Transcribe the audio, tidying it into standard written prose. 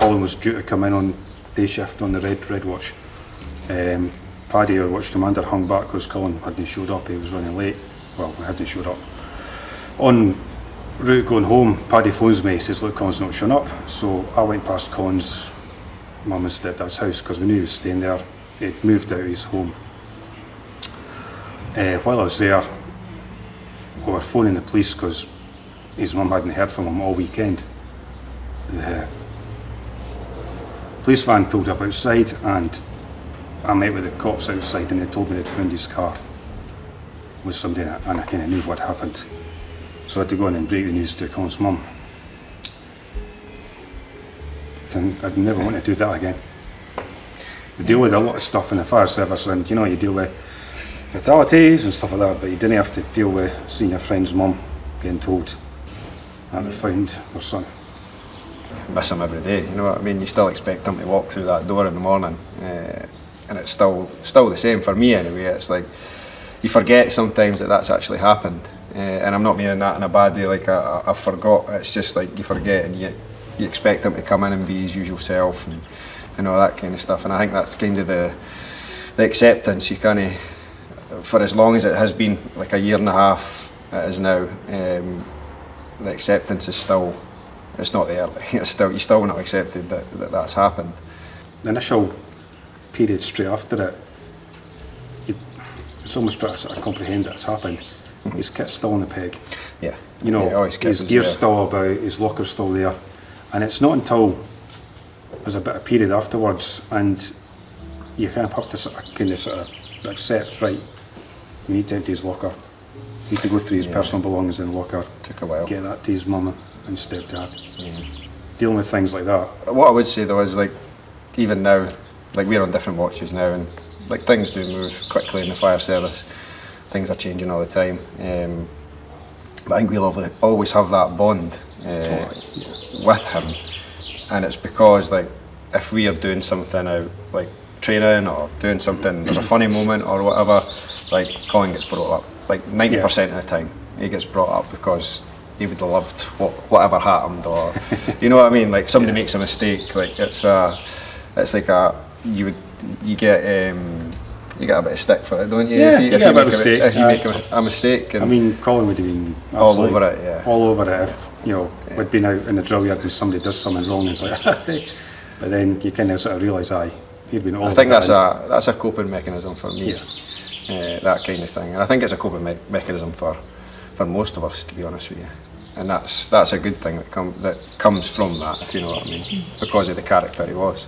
Colin was due to come in on day shift on the Red Watch. Paddy, our watch commander, hung back because Colin hadn't showed up. He was running late. Well, he hadn't showed up. On route going home, Paddy phones me, says, look, Colin's not shown up. So I went past Colin's mum and stepdad's house because we knew he was staying there. He'd moved out of his home. While I was there, we were phoning the police because his mum hadn't heard from him all weekend. The police van pulled up outside and I met with the cops outside and they told me they'd found his car with somebody in it, and I kind of knew what happened. So I had to go in and break the news to Colin's mum. And I'd never want to do that again. You deal with a lot of stuff in the fire service, and you know, you deal with fatalities and stuff like that, but you didn't have to deal with seeing your friend's mum getting told that they found their son. Miss him every day, you know what I mean? You still expect him to walk through that door in the morning, and it's still the same for me anyway. It's like you forget sometimes that that's actually happened, and I'm not meaning that in a bad way, like I forgot. It's just like you forget, and you expect him to come in and be his usual self and all that kind of stuff. And I think that's kind of the acceptance. You kind of, for as long as it has been, like a year and a half it is now, the acceptance is still, it's not there. It's still, you're still not accepted that that's happened. The initial period straight after it, it's almost trying to sort of comprehend that it's happened. His kit's still on the peg. Yeah. You know, yeah, his gear's still about, his locker's still there. And it's not until there's a bit of period afterwards and you kind of have to sort of accept, right, we need to empty his locker. We need to go through his personal belongings in the locker. Took a while. Get that to his mum and stepdad. Dealing with things like that. What I would say though is, like, even now, like, we're on different watches now, and like things do move quickly in the fire service. Things are changing all the time. But I think we'll always have that bond with him, and it's because, like, if we are doing something out, like training or doing something, there's a funny moment or whatever, like, Colin gets brought up. Like 90% of the time, he gets brought up because he would have loved whatever happened, or you know what I mean. Like, somebody makes a mistake, like it's like you get a bit of stick for it, don't you? Yeah, if you make a mistake. And I mean, Colin would have been all over it, yeah. All over it if, you know, we'd been out in the drill yard and somebody does something wrong and it's like, but then you kind of sort of realise, he'd been all over it. I think that's a coping mechanism for me, that kind of thing. And I think it's a coping mechanism for most of us, to be honest with you. And that's a good thing that comes from that, if you know what I mean, because of the character he was.